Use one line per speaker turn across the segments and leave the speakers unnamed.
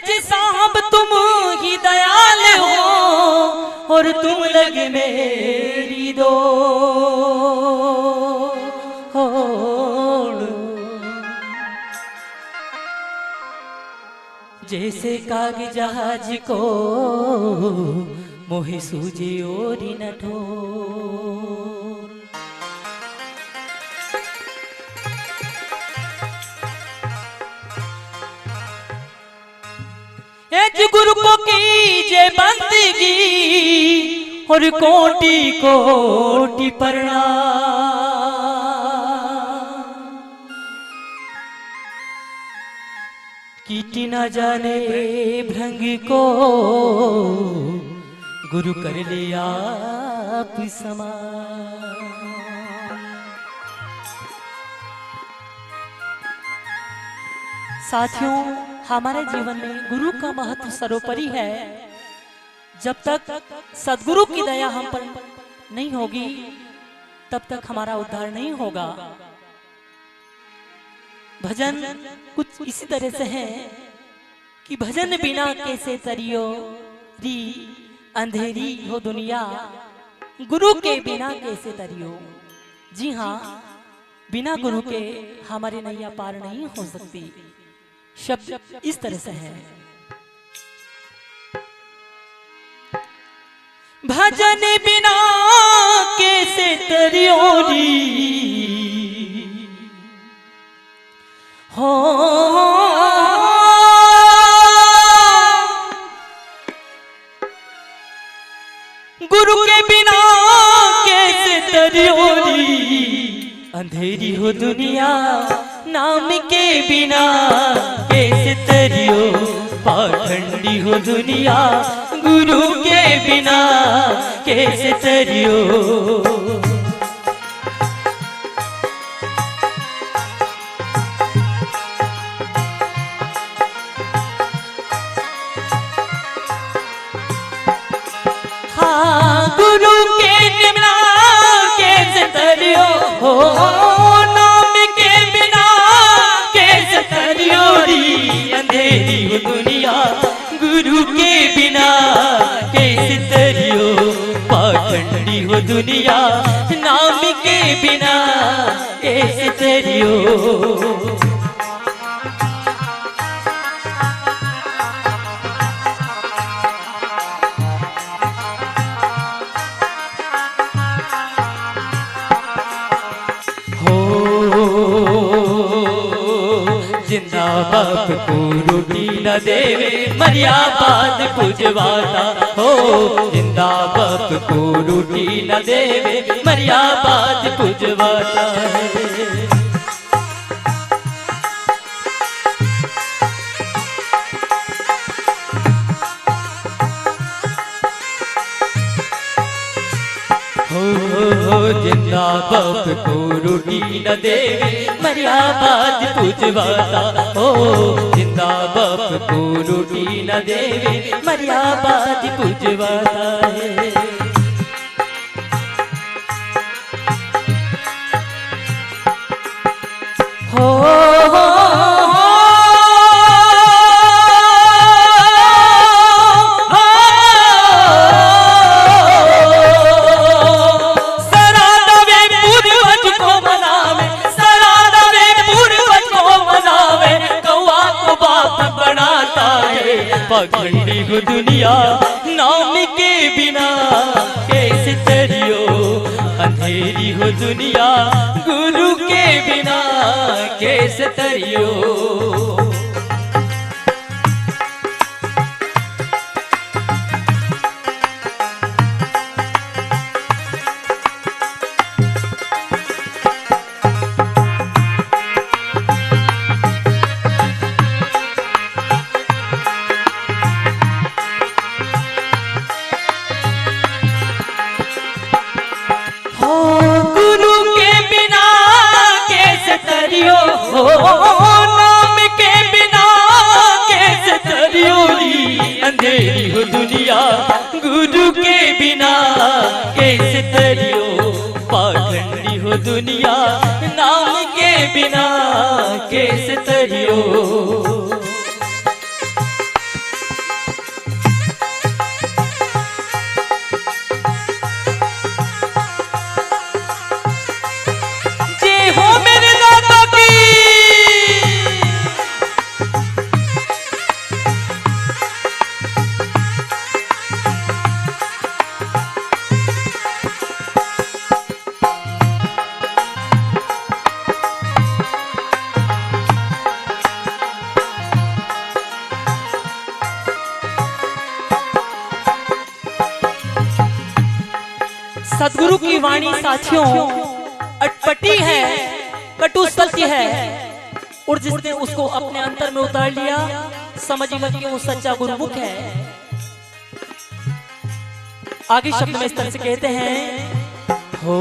जी साहब तुम ही दयाल हो और तुम लगे मेरी दो जैसे काग जहाज को मोहि सूझे और न ठोर। गुरु को कीजे बंदगी और कोटि कोटि प्रणाम। कीटी न जाने भृंग को गुरु कर ले आप समान। साथियों, हमारे जीवन में गुरु का महत्व सर्वोपरि है। जब तक सद्गुरु की दया हम पर नहीं होगी तब तक हमारा उद्धार नहीं होगा। भजन कुछ इसी तरह से है कि भजन बिना कैसे तरियो री अंधेरी हो दुनिया, गुरु के बिना कैसे तरियो। जी हाँ, बिना गुरु के हमारी नैया पार नहीं हो सकती। शब्द इस तरह से है। भजन बिना कैसे तरियोरी हो, गुरु के बिना कैसे तरियोरी अंधेरी हो दुनिया, नाम के बिना कैसे तरियो पाखंडी हो दुनिया, गुरु के बिना कैसे तरियो। हाँ, गुरु के बिना कैसे तरियो हो, नाम के बिना कैसे तरियो री अंधेरी हो दुनिया, गुरु के बिना कैसे तरियो पाखंडी हो दुनिया, नाम के बिना कैसे तरियो। जिंदा बाप को रोटी न देवे मरिया बाद पुजवाता हो, जिंदा बाप को रोटी न देवे मरिया बाद पुजवाता है। जिंदा बाप को रोटी न देवे मरिया बाद पुजवाता हो, जिंदा बाप को रोटी न देवे मरिया बाद पुजवाता है। हो पाखंडी हो दुनिया, नाम के बिना कैसे तरियो अंधेरी हो दुनिया, गुरु के बिना कैसे तरियो। नाम के बिना कैसे तरियो री अंधेरी हो दुनिया, गुरु के बिना कैसे तरियो पाखंडी हो दुनिया, नाम के बिना कैसे तरियो। गुरु की वाणी साथियों अटपटी है, कटु सत्य है, और जिसने उसको अपने अंतर में उतार लिया समझ लिया कि वो सच्चा गुरुमुख है। आगे शब्द में इस तरह से कहते हैं, हो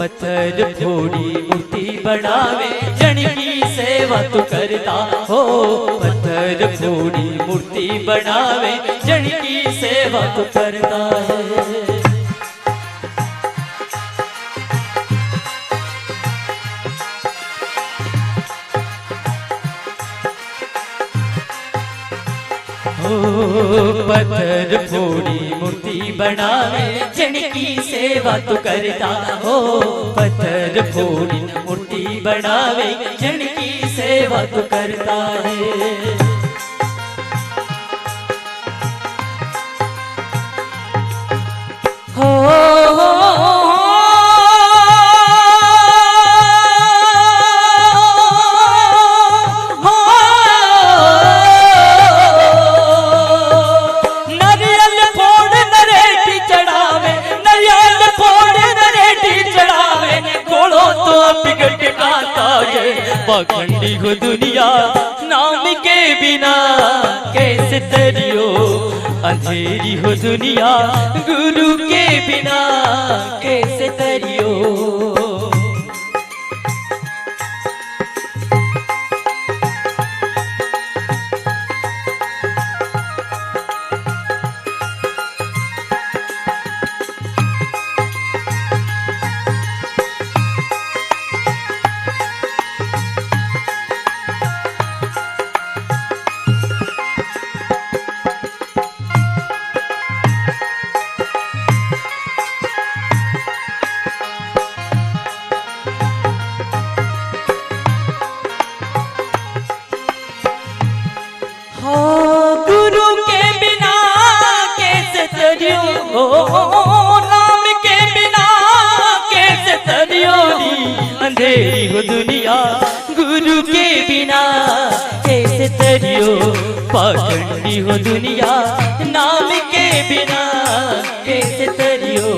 पत्थर फोड़ी मूर्ति बनावे जन की सेवा तो करता हो, पत्थर फोड़ी मूर्ति बनावे जन की सेवा तो करता है। पत्थर फोड़ी मूर्ति बनावे जन की सेवा तो करता हो, पत्थर फोड़ी मूर्ति बनावे जन की सेवा तो करता है। पाखंडी हो दुनिया नाम के बिना कैसे तरियो, अंधेरी हो दुनिया गुरु के बिना कैसे तरियो। नाम के बिना कैसे तरियो, अंधेरी हो दुनिया गुरु के बिना कैसे तरियो, पाखंडी हो दुनिया नाम के बिना कैसे तरियो।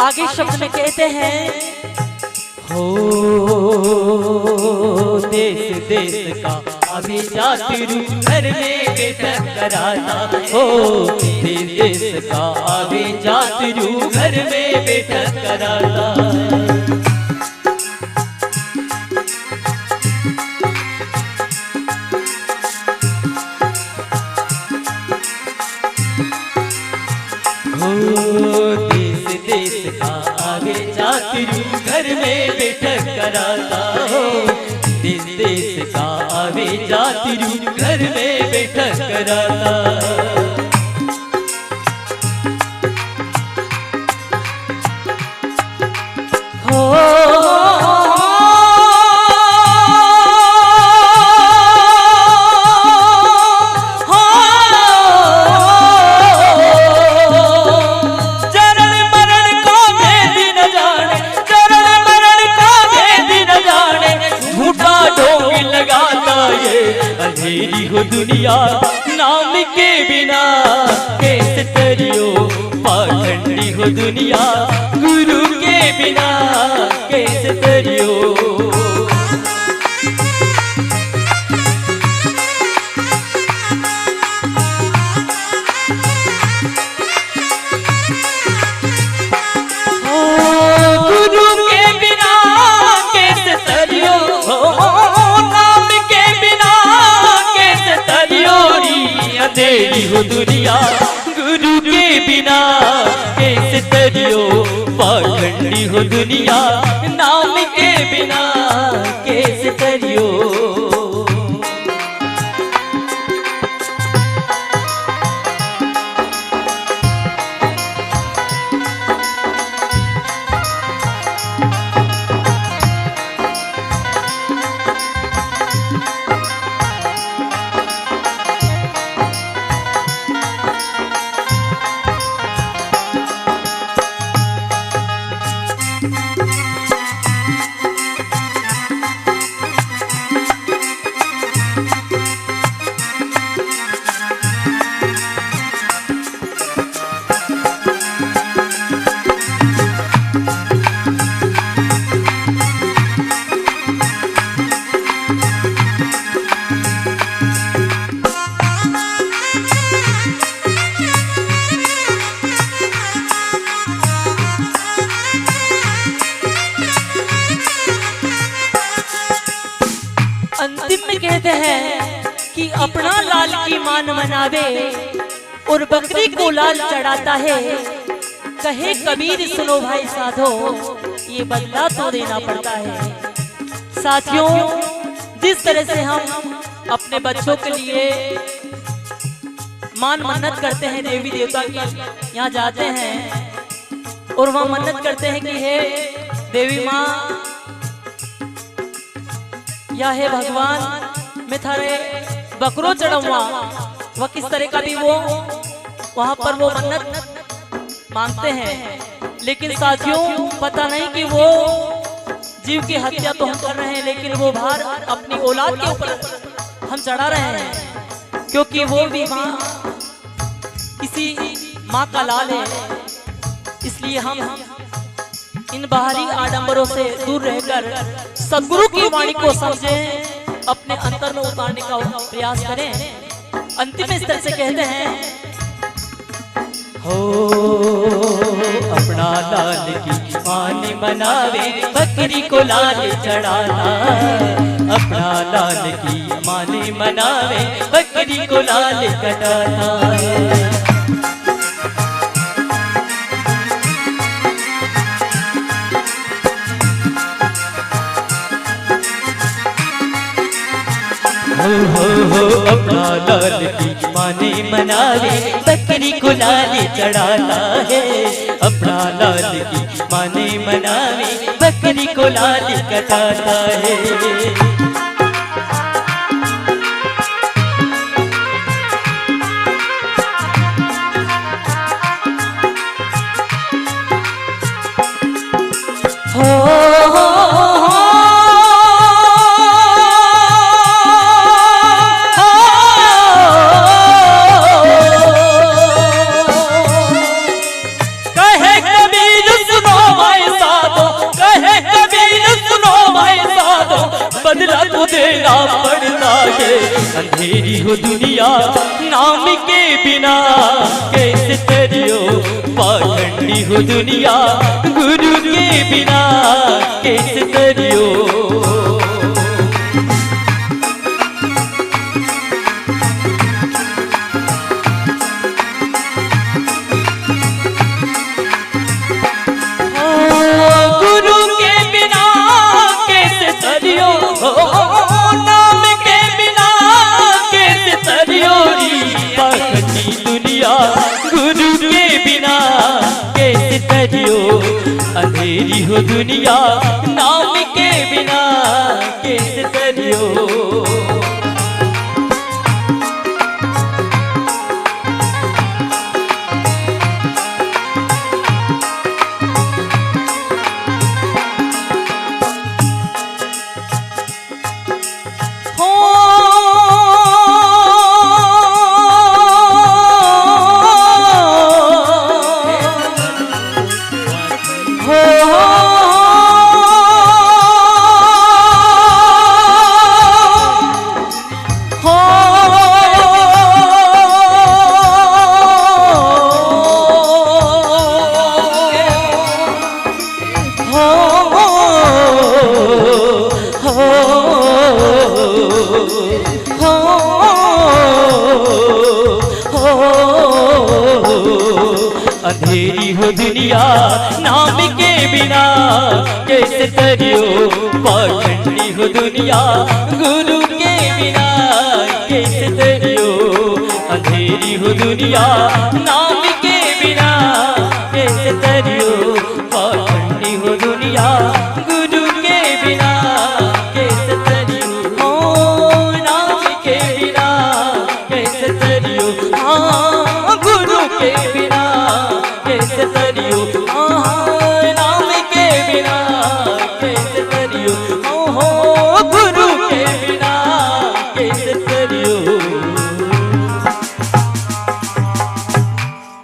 आगे शब्द में कहते हैं, हो देश देश का अभी जाति रूप घर में बेटा कराता हो, देश देश का अभी जाति रूप घर में बेटा कराता। घर में बैठक कराता हो, देश देश का आवे जाति रूप घर में बैठक कराता। अंधेरी हो दुनिया नाम के बिना कैसे तरियो, पाखंडी हो दुनिया गुरु के बिना कैसे तरियो। अंधेरी हो दुनिया गुरु के बिना कैसे तरियो पाखंडी हो दुनिया, नाम के बिना कैसे तरियो। अंतिम में कहते हैं कि अपना लाल की मान मनावे और बकरी को लाल चढ़ाता है। कहे कबीर सुनो भाई साधो, ये बदला तो देना पड़ता है। साथियों, जिस तरह से हम अपने बच्चों के लिए मान मन्नत करते हैं, देवी देवता की यहाँ जाते हैं और वहाँ मन्नत करते हैं कि हे देवी माँ या हे भगवान मैं थारे बकरो चढ़ाऊंगा, वह किस तरह का भी वो वहां पर वो मन्नत मांगते हैं। लेकिन साथियों, पता नहीं कि वो जीव की हत्या तो हम कर रहे हैं, लेकिन वो भार अपनी औलाद के ऊपर हम चढ़ा रहे हैं, क्योंकि वो भी माँ किसी माँ का लाल है। इसलिए हम इन बाहरी आडंबरों से दूर रहकर सदगुरु की वाणी को समझें, अपने अंतर में उतारने का प्रयास करें। अंतिम इस तरह से कहते हैं, हो अपना लाल की मान मनावे बकरी को लाल चढ़ाना, अपना लाल की मान मनावे बकरी को लाल कटाना। हो अपना लाल की माने मनावे बकरी को लाल चढ़ाता है, अपना लाल की माने मनावे बकरी को लाल कटाता है। बदला तो देना पड़ता है, अंधेरी हो दुनिया नाम के बिना कैसे तरियो, पाखंडी हो दुनिया गुरु के बिना कैसे तरियो। नाम के बिना कैसे तरियोरी पाखंडी दुनिया, गुरु के बिना कैसे तरियो, अंधेरी हो दुनिया नाम के बिना कैसे तरियो। दुनिया नाम के बिना कैसे तरियो पाखंडी हो दुनिया गुरु के बिना कैसे तरियो अंधेरी हो दुनिया नाम के बिना कैसे तरियो पाखंडी हो दुनिया गुरु के बिना कैसे तरियो नाम के बिना कैसे तरियो